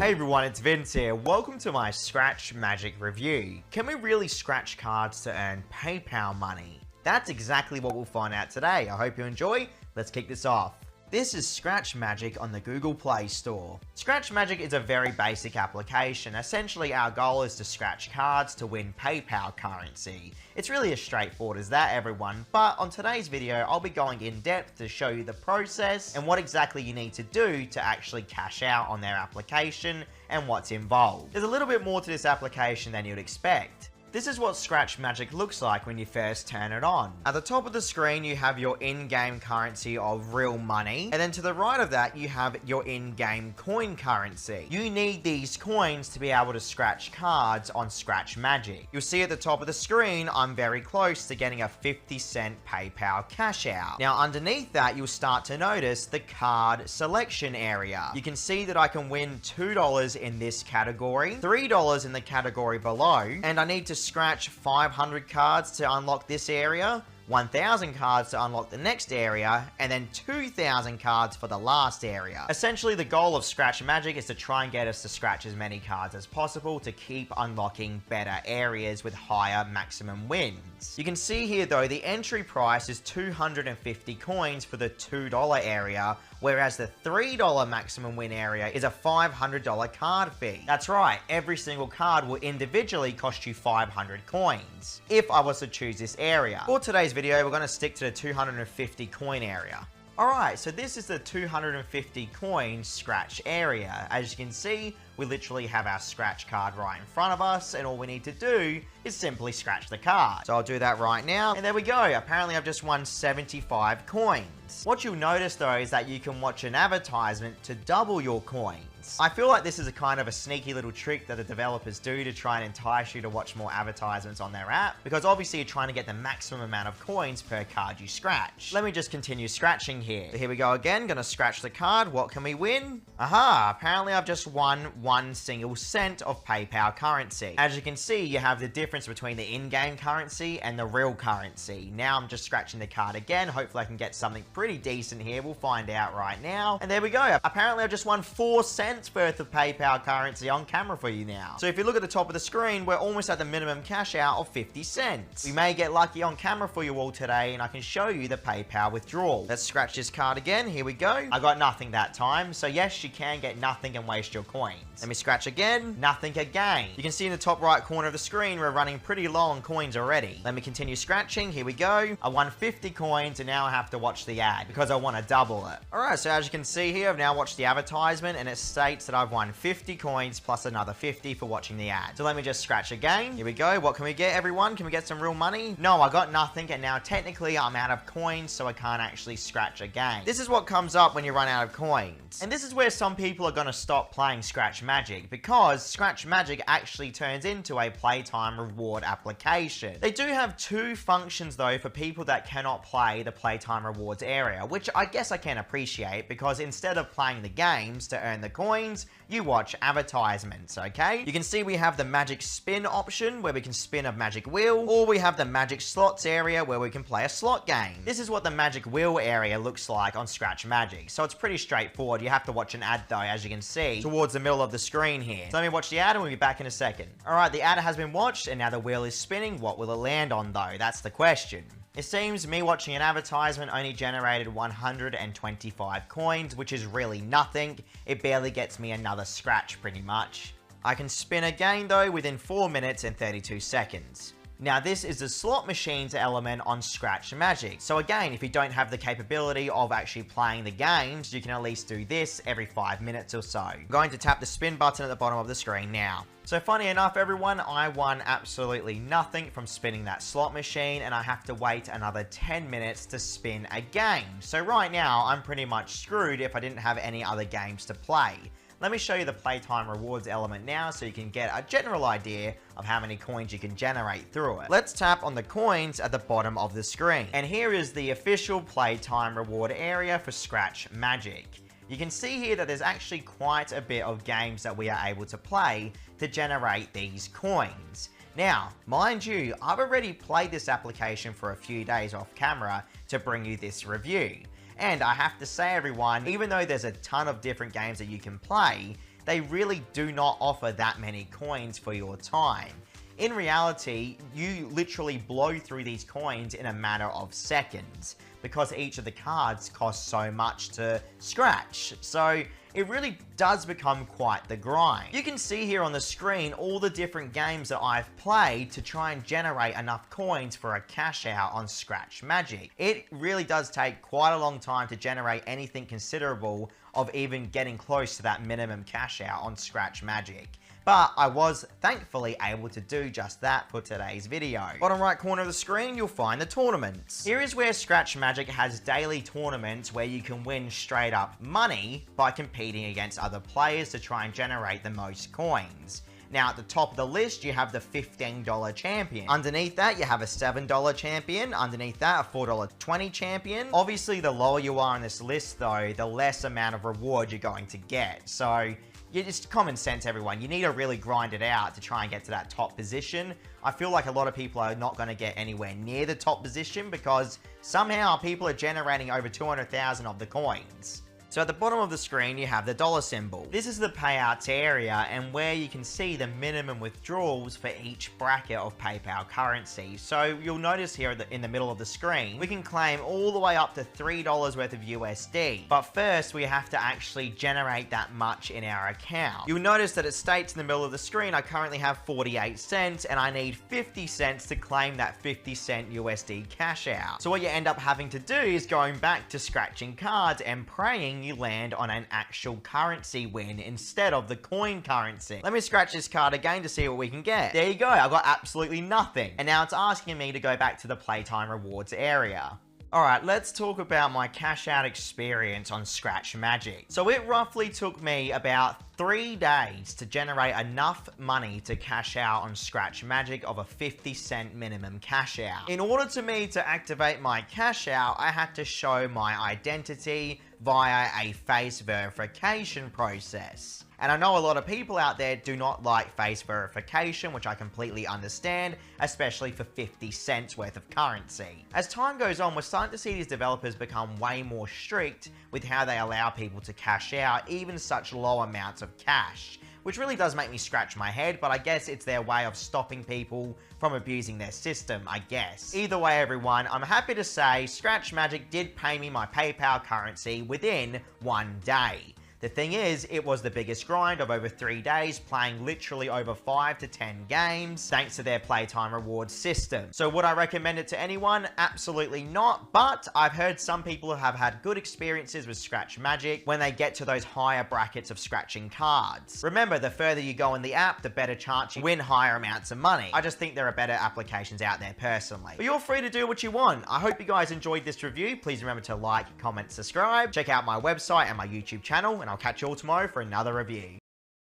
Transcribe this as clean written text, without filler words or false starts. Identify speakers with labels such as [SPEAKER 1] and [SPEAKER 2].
[SPEAKER 1] Hey everyone, it's Vince here. Welcome to my Scratch Magic review. Can we really scratch cards to earn PayPal money? That's exactly what we'll find out today. I hope you enjoy. Let's kick this off. This is Scratch Magic on the Google Play Store. Scratch Magic is a very basic application. Essentially, our goal is to scratch cards to win PayPal currency. It's really as straightforward as that, everyone, but on today's video, I'll be going in depth to show you the process and what exactly you need to do to actually cash out on their application and what's involved. There's a little bit more to this application than you'd expect. This is what Scratch Magic looks like when you first turn it on. At the top of the screen, you have your in-game currency of real money, and then to the right of that, you have your in-game coin currency. You need these coins to be able to scratch cards on Scratch Magic. You'll see at the top of the screen, I'm very close to getting a 50-cent PayPal cash out. Now, underneath that, you'll start to notice the card selection area. You can see that I can win $2 in this category, $3 in the category below, and I need to scratch 500 cards to unlock this area, 1,000 cards to unlock the next area, and then 2,000 cards for the last area. Essentially, the goal of Scratch Magic is to try and get us to scratch as many cards as possible to keep unlocking better areas with higher maximum wins. You can see here though, the entry price is 250 coins for the $2 area, whereas the $3 maximum win area is a $500 card fee. That's right, every single card will individually cost you 500 coins, if I was to choose this area. For today's video, we're going to stick to the 250 coin area. Alright, so this is the 250 coin scratch area. As you can see, we literally have our scratch card right in front of us, and all we need to do is simply scratch the card. So I'll do that right now, and there we go. Apparently I've just won 75 coins. What you'll notice though is that you can watch an advertisement to double your coins. I feel like this is a kind of a sneaky little trick that the developers do to try and entice you to watch more advertisements on their app, because obviously you're trying to get the maximum amount of coins per card you scratch. Let me just continue scratching here. So here we go again, gonna scratch the card. What can we win? Aha, apparently I've just won 1 single cent of PayPal currency. As you can see, you have the difference between the in-game currency and the real currency. Now I'm just scratching the card again. Hopefully I can get something pretty decent here. We'll find out right now. And there we go. Apparently I've just won 4 cents worth of PayPal currency on camera for you now. So if you look at the top of the screen, we're almost at the minimum cash out of 50 cents. We may get lucky on camera for you all today, and I can show you the PayPal withdrawal. Let's scratch this card again. Here we go. I got nothing that time. So yes, you can get nothing and waste your coins. Let me scratch again. Nothing again. You can see in the top right corner of the screen, we're running pretty low on coins already. Let me continue scratching. Here we go. I won 50 coins, and now I have to watch the ad because I want to double it. Alright, so as you can see here, I've now watched the advertisement, and it states that I've won 50 coins plus another 50 for watching the ad. So let me just scratch again. Here we go. What can we get, everyone? Can we get some real money? No, I got nothing, and now technically I'm out of coins, so I can't actually scratch again. This is what comes up when you run out of coins. And this is where some people are going to stop playing Scratch Magic, because Scratch Magic actually turns into a playtime reward application. They do have 2 functions though for people that cannot play the playtime rewards area, which I guess I can appreciate, because instead of playing the games to earn the coins, you watch advertisements, okay? You can see we have the magic spin option where we can spin a magic wheel, or we have the magic slots area where we can play a slot game. This is what the magic wheel area looks like on Scratch Magic, so it's pretty straightforward. You have to watch an ad though, as you can see, towards the middle of the screen here. So let me watch the ad and we'll be back in a second. Alright, the ad has been watched, and now the wheel is spinning. What will it land on though? That's the question. It seems me watching an advertisement only generated 125 coins, which is really nothing. It barely gets me another scratch pretty much. I can spin again though within 4 minutes and 32 seconds. Now this is the slot machines element on Scratch Magic. So again, if you don't have the capability of actually playing the games, you can at least do this every 5 minutes or so. I'm going to tap the spin button at the bottom of the screen now. So funny enough, everyone, I won absolutely nothing from spinning that slot machine, and I have to wait another 10 minutes to spin a game. So right now, I'm pretty much screwed if I didn't have any other games to play. Let me show you the playtime rewards element now so you can get a general idea of how many coins you can generate through it. Let's tap on the coins at the bottom of the screen. And here is the official playtime reward area for Scratch Magic. You can see here that there's actually quite a bit of games that we are able to play to generate these coins. Now, mind you, I've already played this application for a few days off camera to bring you this review. And I have to say, everyone, even though there's a ton of different games that you can play, they really do not offer that many coins for your time. In reality, you literally blow through these coins in a matter of seconds because each of the cards costs so much to scratch. So it really does become quite the grind. You can see here on the screen all the different games that I've played to try and generate enough coins for a cash out on Scratch Magic. It really does take quite a long time to generate anything considerable of even getting close to that minimum cash out on Scratch Magic. But I was thankfully able to do just that for today's video. Bottom right corner of the screen, you'll find the tournaments. Here is where Scratch Magic has daily tournaments where you can win straight up money by competing against other players to try and generate the most coins. Now, at the top of the list, you have the $15 champion. Underneath that, you have a $7 champion. Underneath that, a $4.20 champion. Obviously, the lower you are on this list, though, the less amount of reward you're going to get. So, it's common sense, everyone. You need to really grind it out to try and get to that top position. I feel like a lot of people are not going to get anywhere near the top position because somehow people are generating over 200,000 of the coins. So at the bottom of the screen, you have the dollar symbol. This is the payouts area and where you can see the minimum withdrawals for each bracket of PayPal currency. So you'll notice here in the middle of the screen, we can claim all the way up to $3 worth of USD. But first, we have to actually generate that much in our account. You'll notice that it states in the middle of the screen, I currently have 48 cents and I need 50 cents to claim that 50 cent USD cash out. So what you end up having to do is going back to scratching cards and praying you land on an actual currency win instead of the coin currency. Let me scratch this card again to see what we can get. There you go, I got absolutely nothing. And now it's asking me to go back to the playtime rewards area. Alright, let's talk about my cash out experience on Scratch Magic. So it roughly took me about 3 days to generate enough money to cash out on Scratch Magic of a 50-cent minimum cash out. In order for me to activate my cash out, I had to show my identity via a face verification process. And I know a lot of people out there do not like face verification, which I completely understand, especially for 50 cents worth of currency. As time goes on, we're starting to see these developers become way more strict with how they allow people to cash out even such low amounts of cash, which really does make me scratch my head, but I guess it's their way of stopping people from abusing their system, I guess. Either way, everyone, I'm happy to say Scratch Magic did pay me my PayPal currency within 1 day. The thing is, it was the biggest grind of over 3 days, playing literally over 5 to 10 games, thanks to their playtime rewards system. So would I recommend it to anyone? Absolutely not, but I've heard some people have had good experiences with Scratch Magic when they get to those higher brackets of scratching cards. Remember, the further you go in the app, the better chance you win higher amounts of money. I just think there are better applications out there personally. But you're free to do what you want. I hope you guys enjoyed this review. Please remember to like, comment, subscribe, check out my website and my YouTube channel, and I'll catch you all tomorrow for another review.